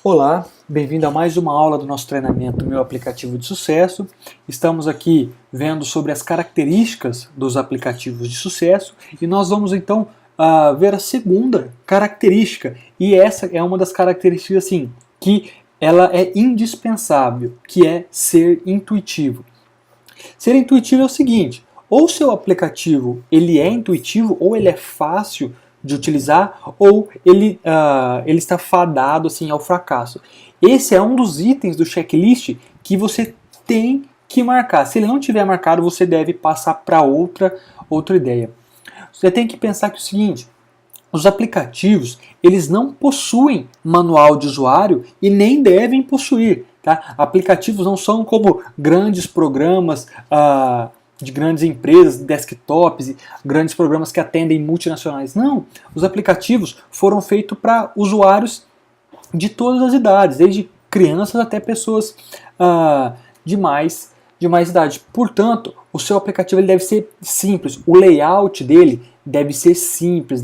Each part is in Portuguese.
Olá, bem-vindo a mais uma aula do nosso treinamento Meu Aplicativo de Sucesso. Estamos aqui vendo sobre as características dos aplicativos de sucesso e nós vamos então ver a segunda característica. E essa é uma das características assim, que ela é indispensável, que é ser intuitivo. Ser intuitivo é o seguinte: ou seu aplicativo ele é intuitivo, ou ele é fácil de utilizar, ou ele está fadado assim, ao fracasso. Esse é um dos itens do checklist que você tem que marcar. Se ele não tiver marcado, você deve passar para outra ideia. Você tem que pensar que é o seguinte: os aplicativos eles não possuem manual de usuário e nem devem possuir. Tá? Aplicativos não são como grandes programas de grandes empresas, desktops, grandes programas que atendem multinacionais. Não, os aplicativos foram feitos para usuários de todas as idades, desde crianças até pessoas de mais idade. Portanto, o seu aplicativo ele deve ser simples, o layout dele deve ser simples,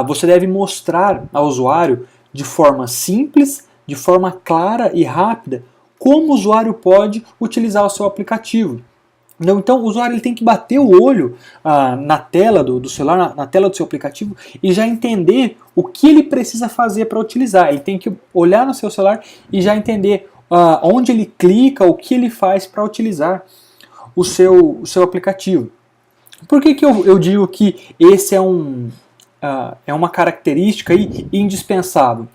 você deve mostrar ao usuário de forma simples, de forma clara e rápida, como o usuário pode utilizar o seu aplicativo. Então o usuário ele tem que bater o olho na tela do celular, na tela do seu aplicativo e já entender o que ele precisa fazer para utilizar. Ele tem que olhar no seu celular e já entender onde ele clica, o que ele faz para utilizar o seu aplicativo. Por que eu digo que esse é uma característica indispensável?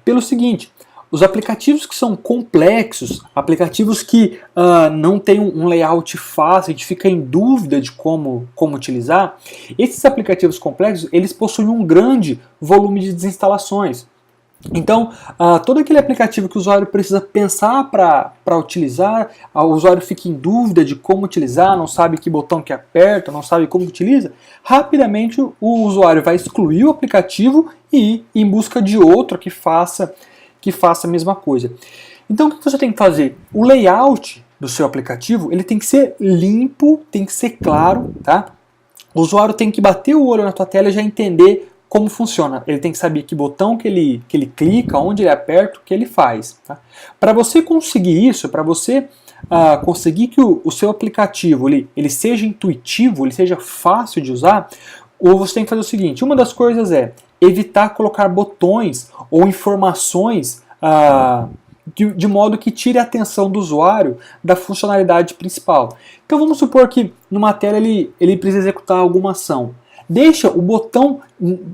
Pelo seguinte: os aplicativos que são complexos, aplicativos que não têm um layout fácil, a gente fica em dúvida de como utilizar, esses aplicativos complexos eles possuem um grande volume de desinstalações. Então, todo aquele aplicativo que o usuário precisa pensar para utilizar, o usuário fica em dúvida de como utilizar, não sabe que botão que aperta, não sabe como utiliza, rapidamente o usuário vai excluir o aplicativo e ir em busca de outro que faça a mesma coisa. Então, o que você tem que fazer? O layout do seu aplicativo ele tem que ser limpo, tem que ser claro, tá? O usuário tem que bater o olho na tua tela e já entender como funciona. Ele tem que saber que botão que ele clica, onde ele aperta, o que ele faz. Tá? Para você conseguir isso, para você conseguir que o seu aplicativo ele seja intuitivo, ele seja fácil de usar, você tem que fazer o seguinte: uma das coisas é evitar colocar botões ou informações de modo que tire a atenção do usuário da funcionalidade principal. Então vamos supor que numa tela ele precisa executar alguma ação. Deixa o botão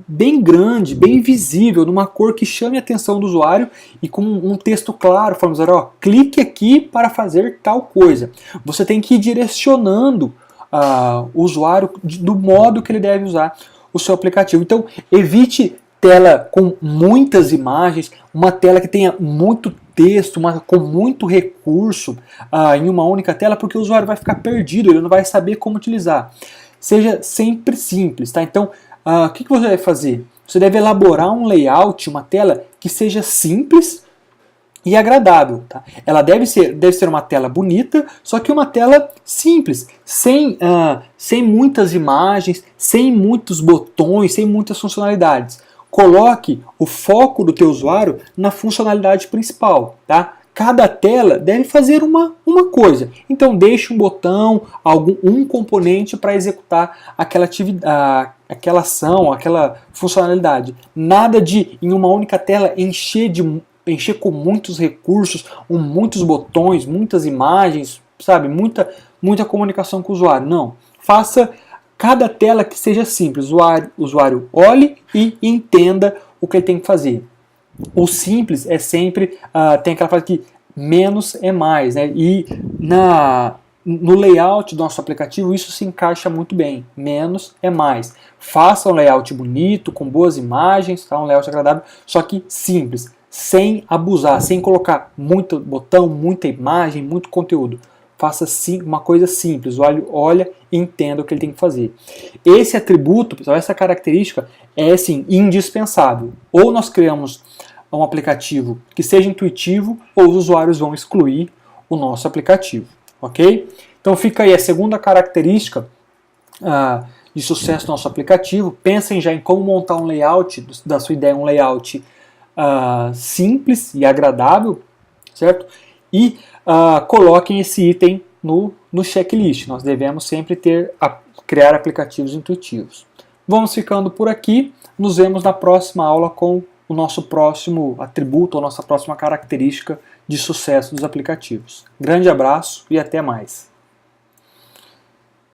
bem grande, bem visível, numa cor que chame a atenção do usuário e com um texto claro, falando: clique aqui para fazer tal coisa. Você tem que ir direcionando o usuário do modo que ele deve usar o seu aplicativo. Então, evite tela com muitas imagens, uma tela que tenha muito texto, com muito recurso em uma única tela, porque o usuário vai ficar perdido, ele não vai saber como utilizar. Seja sempre simples, tá? Então, o que você deve fazer? Você deve elaborar um layout, uma tela que seja simples e agradável, tá? Ela deve ser uma tela bonita, só que uma tela simples, sem muitas imagens, sem muitos botões, sem muitas funcionalidades. Coloque o foco do teu usuário na funcionalidade principal, tá? Cada tela deve fazer uma coisa. Então deixe um botão, um componente para executar aquela atividade, aquela ação, aquela funcionalidade. Nada de em uma única tela encher com muitos recursos, muitos botões, muitas imagens, sabe? Muita comunicação com o usuário. Não. Faça cada tela que seja simples. O usuário olhe e entenda o que ele tem que fazer. O simples é sempre, tem aquela frase que menos é mais, né? E no layout do nosso aplicativo isso se encaixa muito bem. Menos é mais. Faça um layout bonito, com boas imagens, tá? Um layout agradável, só que simples, sem abusar, sem colocar muito botão, muita imagem, muito conteúdo. Faça uma coisa simples, o usuário olha e entenda o que ele tem que fazer. Esse atributo, pessoal, essa característica é assim, indispensável. Ou nós criamos um aplicativo que seja intuitivo, ou os usuários vão excluir o nosso aplicativo, ok? Então fica aí a segunda característica de sucesso do nosso aplicativo. Pensem já em como montar um layout da sua ideia, um layout simples e agradável, certo? E coloquem esse item no checklist. Nós devemos sempre criar aplicativos intuitivos. Vamos ficando por aqui. Nos vemos na próxima aula com o nosso próximo atributo, ou nossa próxima característica de sucesso dos aplicativos. Grande abraço e até mais.